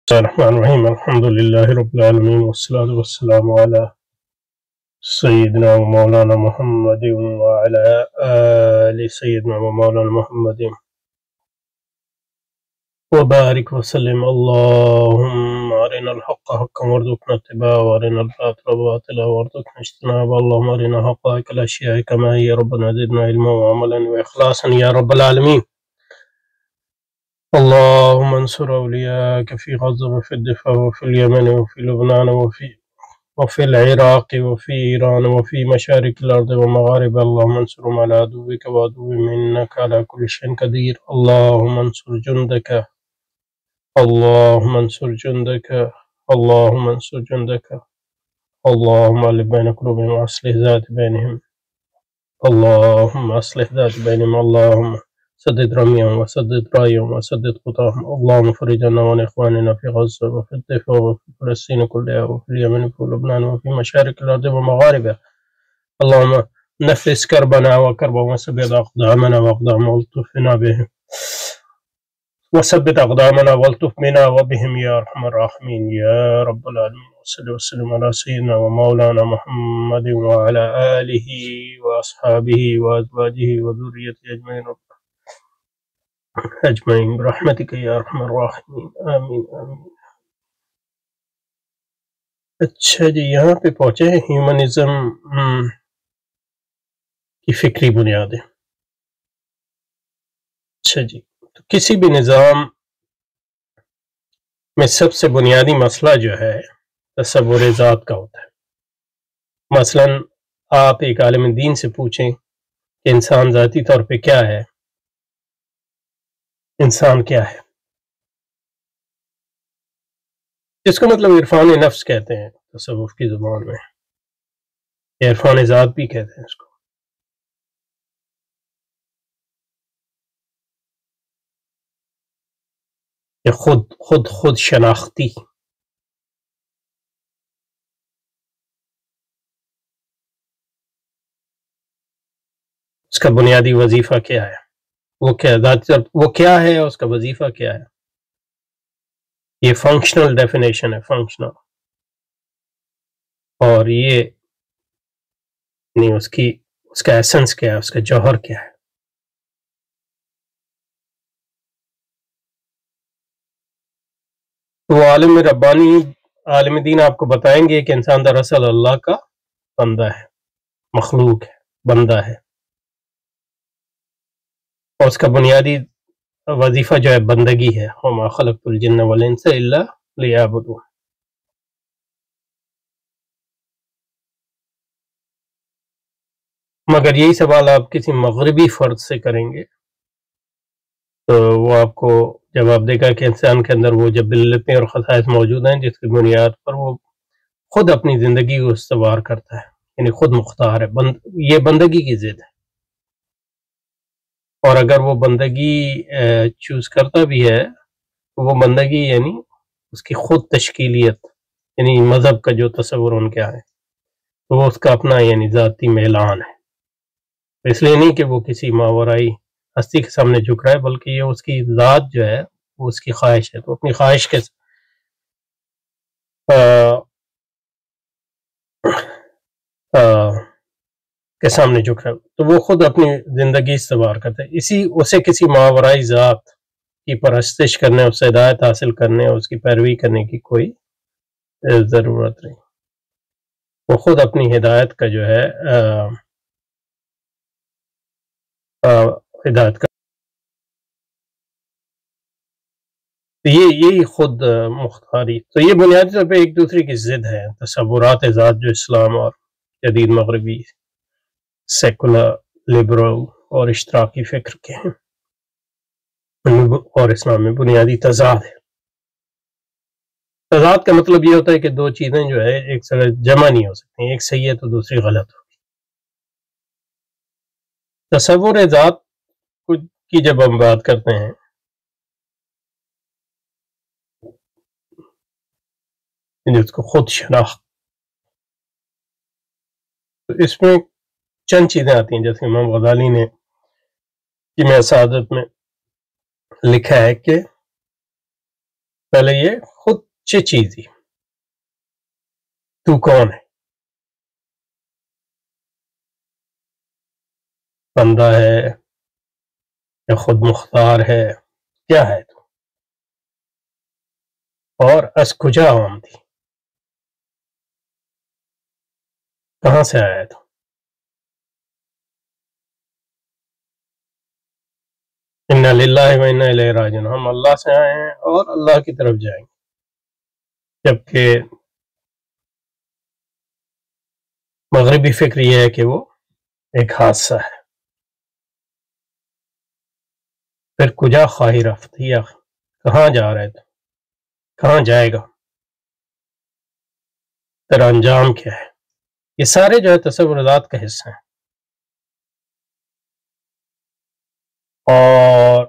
بسم الله الرحمن الرحيم الحمد لله رب العالمين والصلاة والسلام على سيدنا ومولانا محمد وعلى آل سيدنا ومولانا محمد وبارك وسلم. اللهم أرنا الحق حقا وارزقنا اتباعه وأرنا الباطل باطلا وارزقنا اجتنابه. اللهم أرنا حقائق الأشياء كما هي ربنا زدنا علما وعملا وإخلاصا يا رب العالمين. اللهم انصر أولياءك في غزة وفي الدفاع وفي اليمن وفي لبنان وفي العراق وفي إيران وفي مشارق الأرض ومغاربها. اللهم انصرهم على عدوك وعدوهم إنك على كل شيء قدير. اللهم انصر جندك، اللهم انصر جندك، اللهم انصر جندك. اللهم ألف بين قلوبهم وأصلح ذات بينهم، اللهم أصلح ذات بينهم. اللهم سدد رميهم وسدد رايهم وسدد خطاهم. اللهم فرج عنا وعن إخواننا في غزة وفي الضفة وفي فلسطين كلها وفي اليمن وفي لبنان وفي مشارق الأرض ومغاربها. اللهم نفس كربنا وكربهم وثبت أقدامنا وأقدام والطفنا بهم، وثبت أقدامنا والطف بنا وبهم يا أرحم الراحمين يا رب العالمين. وصلى وسلم على سيدنا ومولانا محمد وعلى آله وأصحابه وأزواجه وذريته أجمعين برحمتك يا أرحم الراحمين آمین آمین. اچھا جی، یہاں پہ پہنچے ہیں ہیومنزم کی فکری بنیادیں. اچھا جی، تو کسی بھی نظام میں سب سے بنیادی مسئلہ جو ہے تصور ذات کا ہوتا ہے. مثلا آپ ایک عالم دین سے پوچھیں کہ انسان ذاتی طور پہ کیا ہے، انسان کیا ہے، اس کو مطلب عرفان نفس کہتے ہیں تصوف کی زبان میں، یا عرفان ذات بھی کہتے ہیں اس کو. یا خود شناختی. اس کا بنیادی وظیفہ کیا ہے، وہ کیا ہے، اس کا وظیفہ کیا ہے. یہ فنکشنل ڈیفینیشن ہے، فنکشنل. اور یہ نہیں اس کا ایسنس کیا ہے، اس کا جوہر کیا ہے. وہ عالم ربانی، عالم دین آپ کو بتائیں گے کہ انسان دراصل اللہ کا بندہ ہے، مخلوق ہے، بندہ ہے، اور اس کا بنیادی وظیفہ جو ہے بندگی ہے. وما خلقت الجن والانس الا لیعبدون. مگر یہی سوال آپ کسی مغربی فرد سے کریں گے تو وہ آپ کو جواب دے گا کہ انسان کے اندر وہ جبلتیں اور خصائص موجود ہیں جس کی بنیاد پر وہ خود اپنی زندگی کو استوار کرتا ہے، یعنی خود مختار ہے. یہ بندگی کی ضد ہے. اور اگر وہ بندگی چوز کرتا بھی ہے تو وہ بندگی یعنی اس کی خود تشکیلیت، یعنی مذہب کا جو تصور ان کے ہے تو وہ اس کا اپنا یعنی ذاتی میلان ہے. اس لیے نہیں کہ وہ کسی ماورائی ہستی کے سامنے جھک رہا ہے، بلکہ یہ اس کی ذات جو ہے وہ اس کی خواہش ہے. تو اپنی خواہش کے سامنے جھک رہا ہے تو وہ خود اپنی زندگی استوار کرتا ہے. اسے کسی ماورائی ذات کی پرستش کرنے، اس سے ہدایت حاصل کرنے اور اس کی پیروی کرنے کی کوئی ضرورت نہیں. وہ خود اپنی ہدایت کا جو ہے ہدایت کا یہی خود مختاری. تو یہ بنیادی طور پہ ایک دوسرے کی ضد ہے تصورات ذات جو اسلام اور جدید مغربی سیکولر لبرل اور اشتراکی فکر کے ہیں اور اسلام میں بنیادی تضاد ہے. تضاد کا مطلب یہ ہوتا ہے کہ دو چیزیں جو ہے ایک ساتھ جمع نہیں ہو سکتی، ایک صحیح ہے تو دوسری غلط ہوگی. تصور ذات کی جب ہم بات کرتے ہیں جس کو خود شناخت، تو اس میں چند چیزیں آتی ہیں. جیسے امام غزالی نے جامع سعادت میں لکھا ہے کہ پہلے یہ خود چه چیزی، تو کون ہے، بندہ ہے یا خود مختار ہے، کیا ہے تو، اور از کجا آمدی، کہاں سے آیا تو، انا للہ و انا الیہ راجعون، ہم اللہ سے آئے ہیں اور اللہ کی طرف جائیں گے، جبکہ مغربی فکر یہ ہے کہ وہ ایک حادثہ ہے. پھر کجا خواہی رفت، یا کہاں جا رہے تھے، کہاں جائے گا، تیرا انجام کیا ہے. یہ سارے جو ہے تصورات کا حصہ ہیں، اور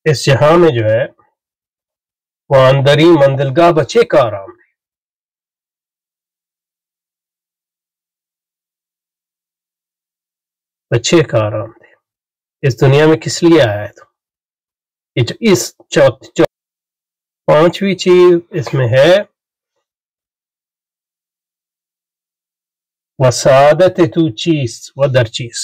اس جہاں میں جو ہے وہ اندری مندلگاہ بچے کا آرام ہے. بچے کا آرام دے. اس دنیا میں کس لیے آیا ہے تو، یہ جو اس پانچویں چیز اس میں ہے وسعادت تو چیز و در چیز.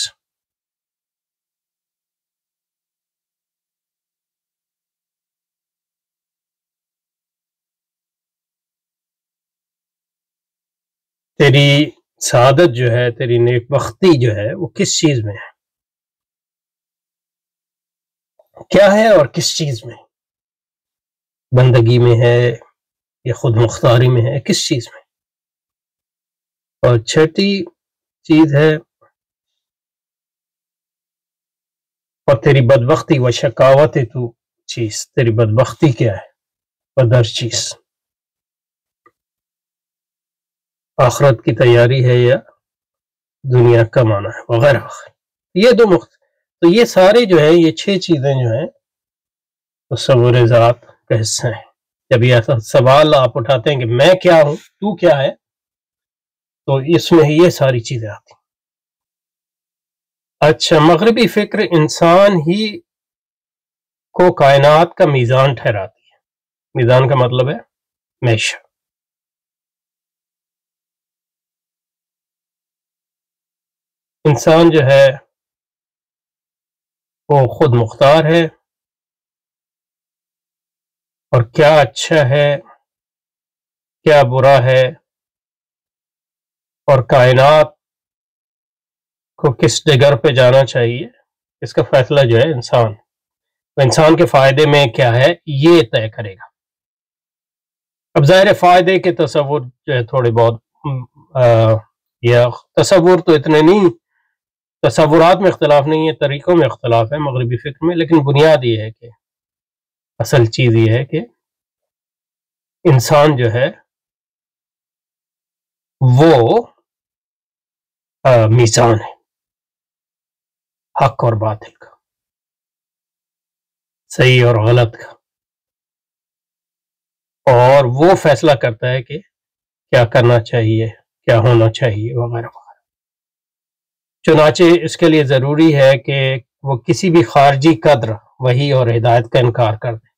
تیری سعادت جو ہے، تیری نیک بختی جو ہے وہ کس چیز میں ہے، کیا ہے اور کس چیز میں، بندگی میں ہے یا خود مختاری میں ہے، کس چیز میں. اور چھٹی چیز ہے اور تیری بدبختی و شکاوت تو چیز، تیری بدبختی کیا ہے، بدر چیز، آخرت کی تیاری ہے یا دنیا کمانا ہے، وغیرہ وغیرہ. یہ تو یہ سارے جو ہیں، یہ 6 چیزیں جو ہیں تصور ذات کا حصہ ہیں. جب یہ ایسا سوال آپ اٹھاتے ہیں کہ میں کیا ہوں، تو کیا ہے، تو اس میں یہ ساری چیزیں آتی ہیں. اچھا، مغربی فکر انسان ہی کو کائنات کا میزان ٹھہراتی ہے. میزان کا مطلب ہے میشر. انسان جو ہے وہ خود مختار ہے، اور کیا اچھا ہے کیا برا ہے اور کائنات کو کس ڈگر پہ جانا چاہیے، اس کا فیصلہ جو ہے انسان کے فائدے میں کیا ہے یہ طے کرے گا. اب ظاہر فائدے کے تصور جو ہے تھوڑے بہت یا تصور تو اتنے نہیں، تصورات میں اختلاف نہیں ہے، طریقوں میں اختلاف ہے مغربی فکر میں، لیکن بنیاد یہ ہے کہ اصل چیز یہ ہے کہ انسان جو ہے وہ میزان ہے حق اور باطل کا، صحیح اور غلط کا، اور وہ فیصلہ کرتا ہے کہ کیا کرنا چاہیے، کیا ہونا چاہیے، وغیرہ وغیرہ. چنانچہ اس کے لیے ضروری ہے کہ وہ کسی بھی خارجی قدر، وحی اور ہدایت کا انکار کر دے،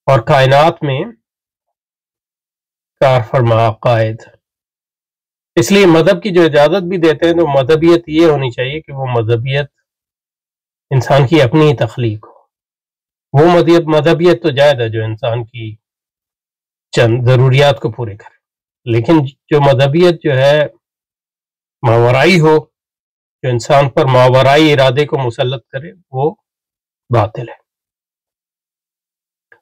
اور کائنات میں کار فرما قائد. اس لیے مذہب کی جو اجازت بھی دیتے ہیں تو مذہبیت یہ ہونی چاہیے کہ وہ مذہبیت انسان کی اپنی ہی تخلیق ہو. وہ مذہبیت تو جائز ہے جو انسان کی چند ضروریات کو پورے کرے، لیکن جو مذہبیت جو ہے ماورائی ہو، جو انسان پر ماورائی ارادے کو مسلط کرے، وہ باطل ہے.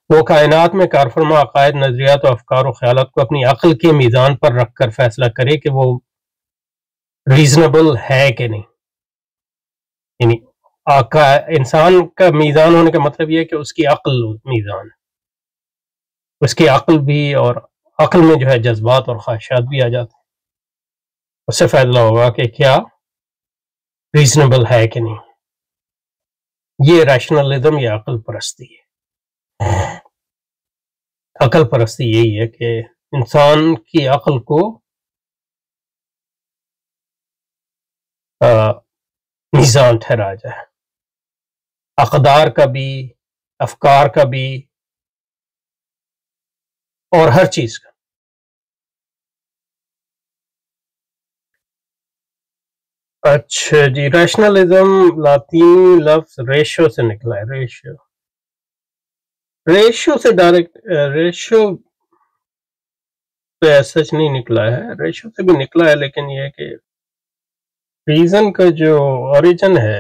وہ کائنات میں کارفرما عقائد، نظریات و افکار و خیالات کو اپنی عقل کے میزان پر رکھ کر فیصلہ کرے کہ وہ ریزنیبل ہے کہ نہیں. یعنی انسان کا میزان ہونے کا مطلب یہ ہے کہ اس کی عقل میزان ہے، اس کی عقل بھی، اور عقل میں جو ہے جذبات اور خواہشات بھی آ جاتے ہیں. اس سے فیصلہ ہوگا کہ کیا ریزنیبل ہے کہ نہیں. یہ ریشنلزم یا عقل پرستی ہے. عقل پرستی یہی ہے کہ انسان کی عقل کو میزان ٹھہرایا جائے، اقدار کا بھی، افکار کا بھی اور ہر چیز کا. اچھا جی، ریشنلزم لاطینی لفظ ریشو سے نکلا ہے. ریشو سے ڈائریکٹ ریشو پہ سچ نہیں نکلا ہے، ریشو سے بھی نکلا ہے، لیکن یہ کہ ریزن کا جو اوریجن ہے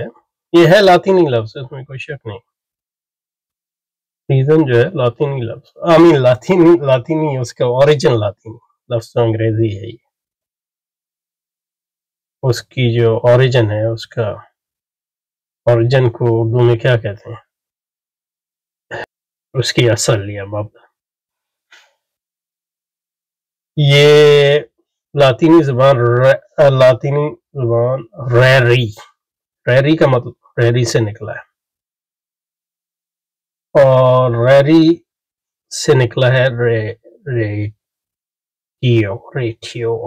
یہ ہے لاطینی لفظ، اس میں کوئی شک نہیں. ریزن جو ہے لاطینی لفظ، لاطینی اس کا اوریجن لاطینی لفظ تو انگریزی ہے. یہ اس کی جو اوریجن ہے، اس کا اوریجن کو اردو میں کیا کہتے ہیں، اس کی اصل یا مبدا. یہ لاطینی زبان ریری کا مطلب ریری سے نکلا ہے، اور ریری سے نکلا ہے ریٹیو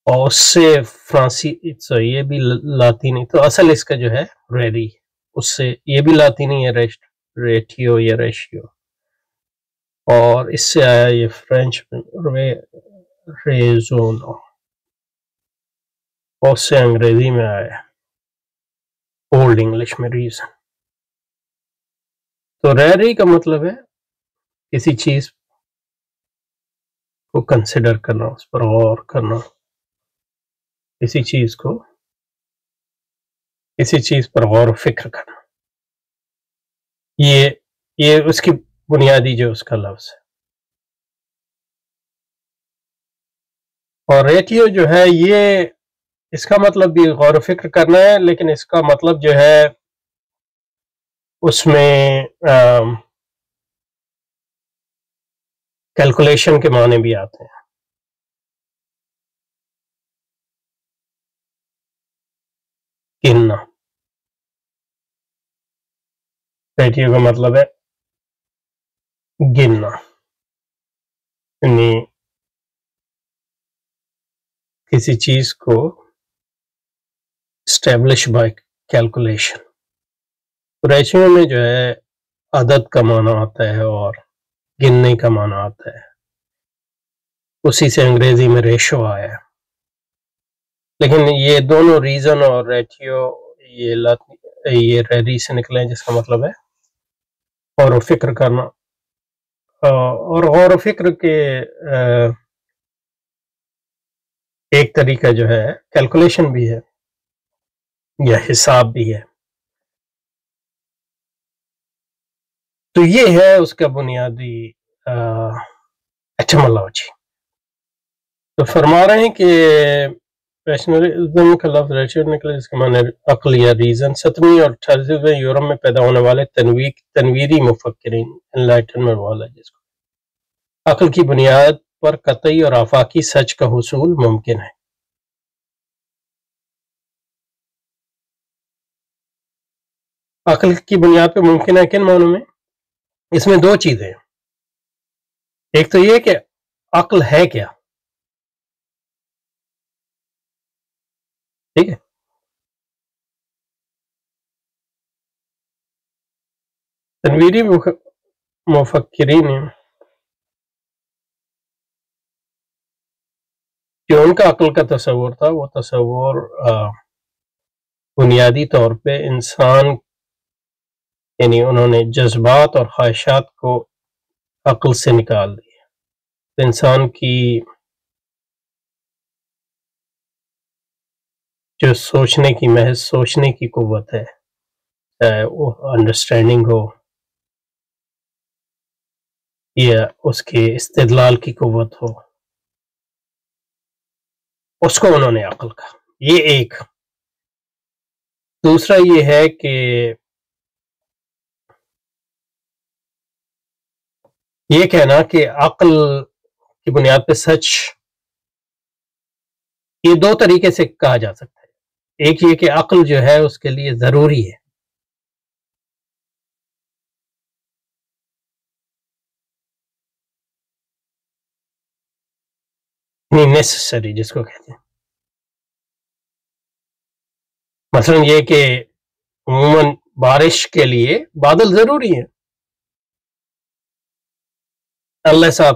اور اس سے فرانسی، یہ بھی لاطینی، تو اصل اس کا جو ہے ریری، اس سے یہ بھی لاطینی ہے ریٹیو یا ریشیو، اور اس سے آیا یہ فرینچ ریزونو، اور اس سے انگریزی میں آیا اولڈ انگلش میں ریزن. تو ریری کا مطلب ہے کسی چیز کو کنسیڈر کرنا، اس پر غور کرنا، کسی چیز پر غور و فکر کرنا. یہ اس کی بنیادی جو اس کا لفظ ہے. اور ریٹیو جو ہے یہ اس کا مطلب بھی غور و فکر کرنا ہے، لیکن اس کا مطلب جو ہے اس میں کیلکولیشن کے معنی بھی آتے ہیں. گننا، ریٹیو کا مطلب ہے گننا، یعنی کسی چیز کو اسٹیبلش بائی کیلکولیشن. ریشیو میں جو ہے عدد کا معنی آتا ہے اور گننے کا معنی آتا ہے، اسی سے انگریزی میں ریشو آیا ہے. لیکن یہ دونوں ریزن اور ریٹیو یہ ریری سے نکلے ہیں، جس کا مطلب ہے غور و فکر کرنا. اور غور و فکر کے ایک طریقہ جو ہے کیلکولیشن بھی ہے یا حساب بھی ہے. تو یہ ہے اس کا بنیادی ایٹمالوجی. تو فرما رہے ہیں کہ ریشنلزم کا لفظ ریشیو نکلا، جس کے معنی عقل یا ریزن. 7ویں اور 18ویں یورپ میں پیدا ہونے والے تنویری مفکرین انلائٹنمنٹ والا، جس کو عقل کی بنیاد پر قطعی اور آفاقی سچ کا حصول ممکن ہے. عقل کی بنیاد پہ ممکن ہے کن معنوں میں؟ اس میں دو چیزیں ہیں. ایک تو یہ کہ عقل ہے کیا، ٹھیک ہے. تنویری مفکرین جو ان کا عقل کا تصور تھا، وہ تصور بنیادی طور پہ انسان، یعنی انہوں نے جذبات اور خواہشات کو عقل سے نکال دیا. انسان کی جو محض سوچنے کی قوت ہے، چاہے وہ انڈرسٹینڈنگ ہو یا اس کے استدلال کی قوت ہو، اس کو انہوں نے عقل کہا. یہ ایک. دوسرا یہ ہے کہ یہ کہنا کہ عقل کی بنیاد پہ سچ، یہ دو طریقے سے کہا جا سکتا ہے. ایک یہ کہ عقل جو ہے اس کے لیے ضروری ہے، نیسسری جس کو کہتے ہیں. مثلا یہ کہ عموماً بارش کے لیے بادل ضروری ہے. اللہ صاحب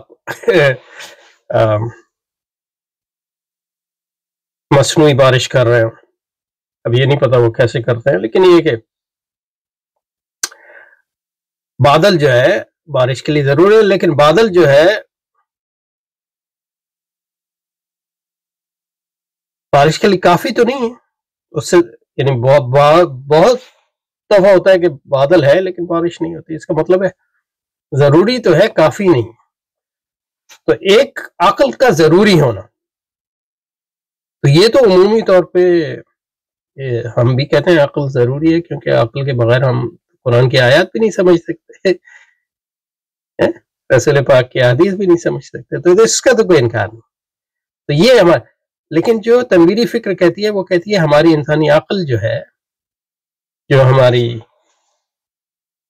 مصنوعی بارش کر رہے ہیں، اب یہ نہیں پتا وہ کیسے کرتے ہیں، لیکن یہ کہ بادل جو ہے بارش کے لیے ضروری ہے، لیکن بادل جو ہے بارش کے لیے کافی تو نہیں ہے. اس سے یعنی بہت دفعہ ہوتا ہے کہ بادل ہے لیکن بارش نہیں ہوتی، اس کا مطلب ہے ضروری تو ہے، کافی نہیں. تو ایک عقل کا ضروری ہونا، تو یہ تو عمومی طور پہ ہم بھی کہتے ہیں عقل ضروری ہے، کیونکہ عقل کے بغیر ہم قرآن کی آیات بھی نہیں سمجھ سکتے، رسول پاک کی حدیث بھی نہیں سمجھ سکتے، تو اس کا تو کوئی انکار نہیں. تو یہ ہمارا، لیکن جو تنویری فکر کہتی ہے وہ کہتی ہے ہماری انسانی عقل جو ہے، جو ہماری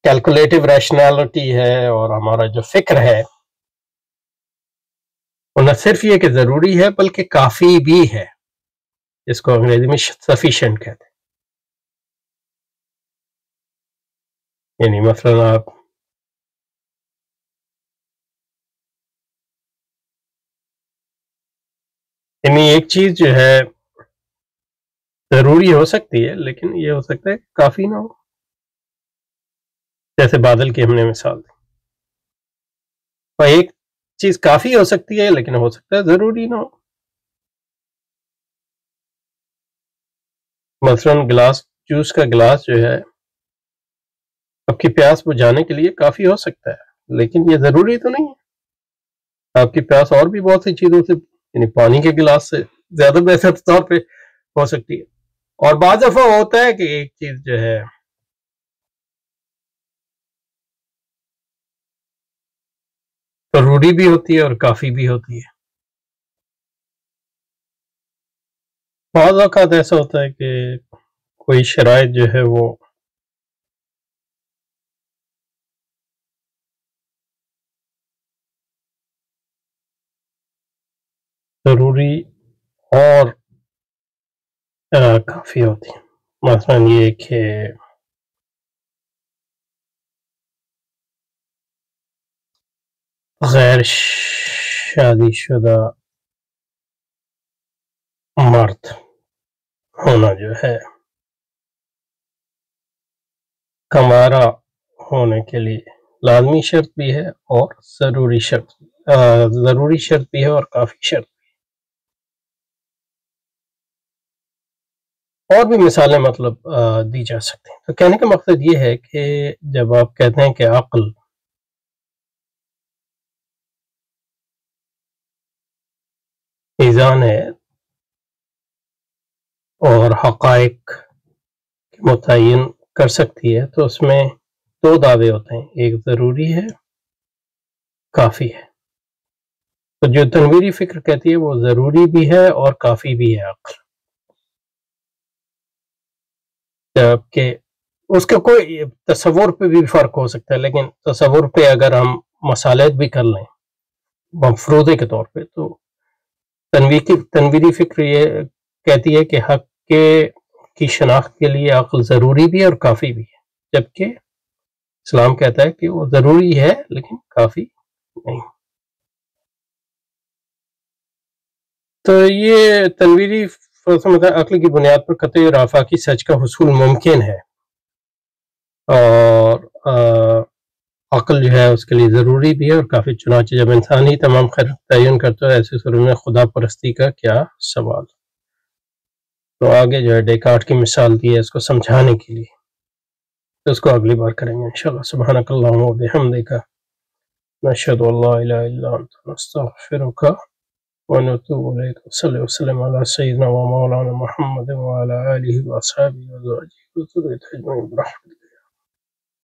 کیلکولیٹو ریشنالٹی ہے اور ہمارا جو فکر ہے، وہ نہ صرف یہ کہ ضروری ہے بلکہ کافی بھی ہے، جس کو انگریزی میں سفیشینٹ کہتے ہیں. یعنی مثلا آپ یعنی ایک چیز جو ہے ضروری ہو سکتی ہے، لیکن یہ ہو سکتا ہے کافی نہ ہو، جیسے بادل کی ہم نے مثال دی. اور ایک چیز کافی ہو سکتی ہے لیکن ہو سکتا ہے ضروری نہ ہو. مثلا گلاس، جوس کا گلاس جو ہے آپ کی پیاس بجھانے کے لیے کافی ہو سکتا ہے، لیکن یہ ضروری تو نہیں ہے. آپ کی پیاس اور بھی بہت سی چیزوں سے، یعنی پانی کے گلاس سے زیادہ بہتر طور پہ ہو سکتی ہے. اور بعض دفعہ ہوتا ہے کہ ایک چیز جو ہے ضروری بھی ہوتی ہے اور کافی بھی ہوتی ہے. بعض اوقات ایسا ہوتا ہے کہ کوئی شرائط جو ہے وہ ضروری اور کافی ہوتی ہے. مثلا یہ کہ غیر شادی شدہ مرد ہونا جو ہے کمارا ہونے کے لیے لازمی شرط بھی ہے اور ضروری شرط بھی ہے اور کافی شرط. اور بھی مثالیں مطلب دی جا سکتی ہیں. تو کہنے کا مقصد یہ ہے کہ جب آپ کہتے ہیں کہ عقل میزان ہے اور حقائق متعین کر سکتی ہے، تو اس میں دو دعوے ہوتے ہیں، ایک ضروری ہے، کافی ہے. تو جو تنویری فکر کہتی ہے وہ ضروری بھی ہے اور کافی بھی ہے عقل، جبکہ اس کا کوئی تصور پہ بھی فرق ہو سکتا ہے، لیکن تصور پہ اگر ہم مصالحت بھی کر لیں مفروضے کے طور پہ، تو تنویری فکر یہ کہتی ہے کہ حق کی شناخت کے لیے عقل ضروری بھی ہے اور کافی بھی ہے، جبکہ اسلام کہتا ہے کہ وہ ضروری ہے لیکن کافی نہیں. تو یہ تنویری عقل کی بنیاد پر قطعی اور آفاقی سچ کا حصول ممکن ہے، اور عقل جو ہے اس کے لیے ضروری بھی ہے اور کافی. چنانچہ جب انسان ہی تمام خیر تعین کرتا ہے، ایسے صورت میں خدا پرستی کا کیا سوال. تو آگے جو ہے ڈیکارٹ کی مثال دی ہے اس کو سمجھانے کے لیے، تو اس کو اگلی بار کریں گے انشاءاللہ. سبحانک اللہم و بحمدک، نشہد ان لا الہ الا انت، نستغفرک ونتوب الیک. صلی وسلم علی سیدنا و مولانا محمد وعلی آلہ واصحابہ وازواجہ وذریتہ اجمعین برحمتک.